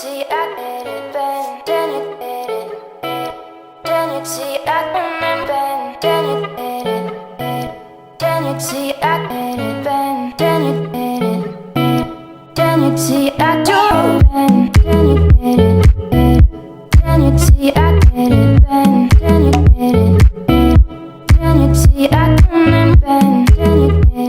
see I get it bend, then you get it. Then you see I can bend, then you get it. Then you see I get it bend, then you get it. Then you see I do bend, then you get it. Then you see I get it bend, then you get it. Then you see I can bend, then you get it.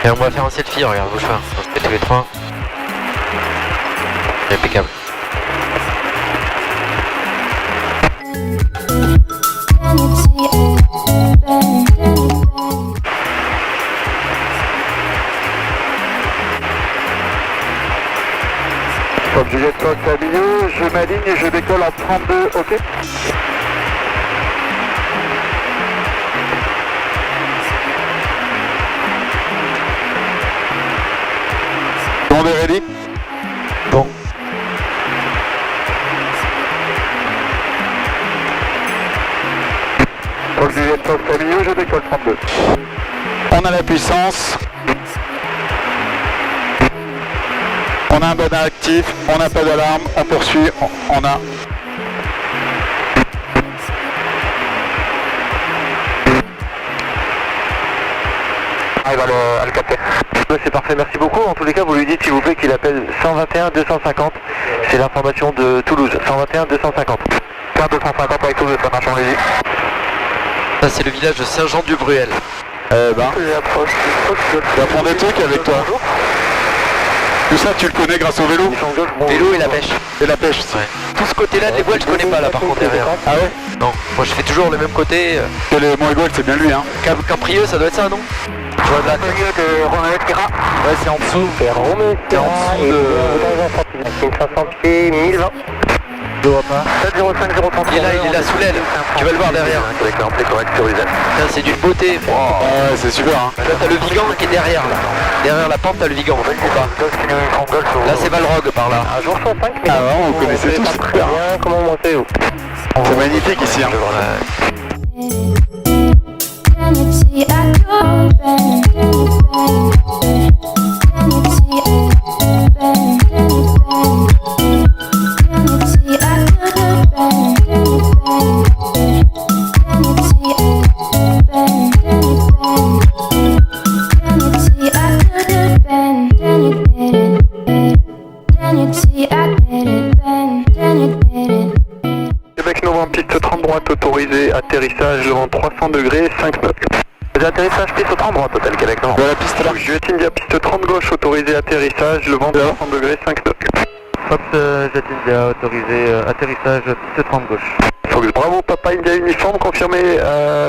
Et on va faire un selfie, regarde, bouge pas, on se met tous les trois. Impeccable. Comme Juliette Coq à milieu, je m'aligne et je décolle en 32, ok? On est ready? Bon. Comme Juliette Coq à milieu, je décolle 32. On a la puissance. On a un bon actif, on n'a pas d'alarme, on poursuit, on a... Arrive à le capter. C'est parfait, merci beaucoup. En tous les cas, vous lui dites s'il vous plaît qu'il appelle 121 250. C'est l'information de Toulouse. 121 250. 250 avec Toulouse, ça marche, on les dit. Ça c'est le village de Saint-Jean-du-Bruel. Tu apprends des trucs avec toi. Tout ça, tu le connais grâce au vélo? Vélo et la pêche. Et la pêche, ouais. Tout ce côté-là des voiles, je connais pas là par contre derrière. Ah ouais? Non, moi je fais toujours le même côté. Que les Moégol, c'est bien lui, hein. Caprieux, ça doit être ça, non? Je vois de la tête. Ouais, c'est en dessous. C'est en dessous de... 500 pieds, 1020. Je vois pas. 705 Il est là sous l'aile. Tu vas le voir derrière. C'est d'une beauté. Oh. Ouais, c'est super, hein. Là t'as le Vigan qui est derrière là. Derrière la pente t'as le Vigan, ou pas. Là c'est Valrogue par là. Un jour 105, mais... Ah ouais, on connaissait tous, c'est super. Comment monter où? C'est magnifique ici, hein. Québec Novembre, piste 30 droite autorisée, atterrissage devant 300 degrés, 5 nœuds. Atterrissage piste 30 droite, hôtel Québec Novembre. La piste là. là. Juliette India, piste 30 gauche, autorisé atterrissage, le vent de 30 degrés, 5 nœuds. Fox Jet India, autorisé atterrissage, piste 30 gauche. Fox Bravo, Papa India uniforme, confirmé,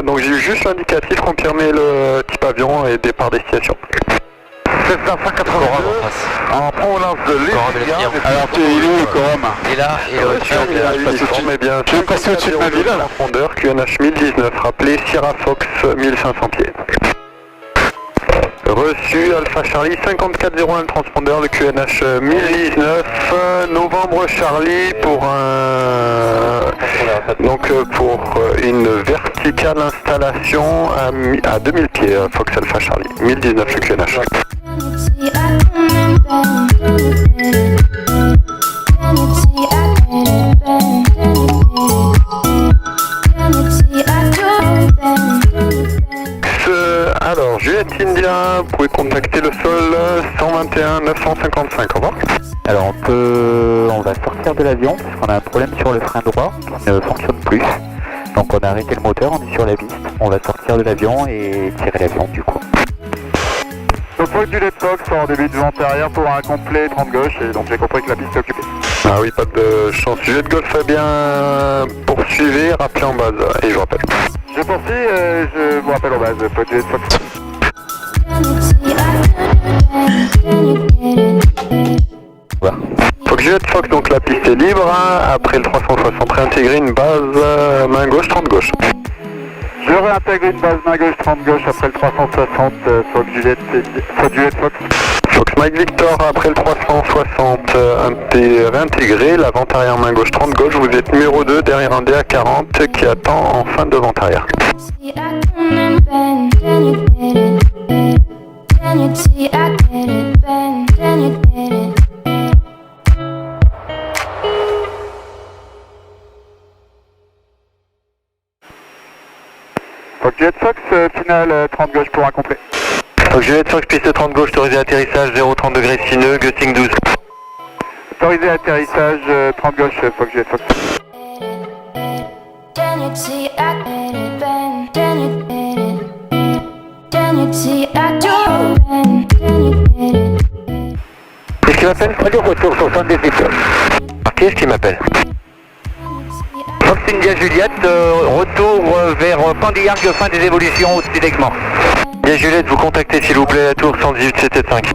donc j'ai eu juste l'indicatif, confirmé le type avion et départ destination. 782, en provenance de l'Estia. Alors tu es où, Corum? Et là, et au-dessus, Mais bien, Je vais passer au-dessus de ma ville, là. Profondeur, QNH 1019, rappelé Sierra Fox 1500 pieds. Reçu Alpha Charlie 5401, le transpondeur, le QNH 1019, Novembre Charlie pour pour une verticale installation à 2000 pieds, Fox Alpha Charlie, 1019 le QNH. Alors, Juliette India, vous pouvez contacter le sol 121 955, au revoir. Alors on va sortir de l'avion parce qu'on a un problème sur le frein droit qui ne fonctionne plus. Donc on a arrêté le moteur, on est sur la piste. On va sortir de l'avion et tirer l'avion du coup. Donc Juliette Fox en début de vent arrière pour un complet 30 gauche et donc j'ai compris que la piste est occupée. Ah oui, pas de chance. Juliette Golf Fabien, poursuivez, rappelez en base et je vous rappelle. Je poursuis, je vous rappelle en base, Juliette Fox. Voilà. Fox Juliette Fox, donc la piste est libre, hein. Après le 360, réintégrer une base main gauche, 30 gauche. Je réintègre une base main gauche 30 gauche après le 360, Fox Juliette Fox. Fox Mike Victor, après le 360, réintégré, la vente arrière main gauche 30 gauche, vous êtes numéro 2 derrière un DA40 qui attend en fin de vente arrière. Fox Juliette Fox, finale 30 gauche pour un complet. Fox Juliette Fox, piste 30 gauche, autorisé atterrissage, 030 degrés 6 nœuds, gutting 12. Autorisé atterrissage 30 gauche, Fox Juliette Fox. Qu'est-ce qu'il m'appelle? Retour 78. Qui est-ce qui m'appelle? Fox India Juliette, retour vers Pandillargue, fin des évolutions au-dessus d'Aiguemort. Bien Juliette, vous contactez s'il vous plaît la tour 118 775.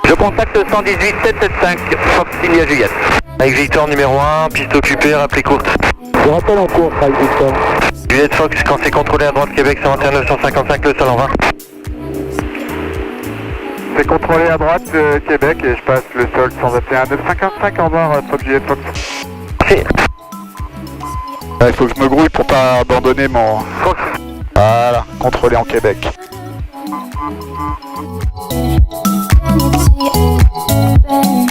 Je contacte 118 775, Fox India Juliette. Avec Victor numéro 1, piste occupée, rappelez courte. Je rappelle en cours, avec Victor. Juliette Fox, quand c'est contrôlé à droite, Québec 121 955, le sol en 20. C'est contrôlé à droite, Québec, et je passe le sol 121 955 en revoir, Fox Juliette Fox. C'est Il faut que je me grouille pour pas abandonner mon... Voilà, contrôlé en Québec. Tennessee,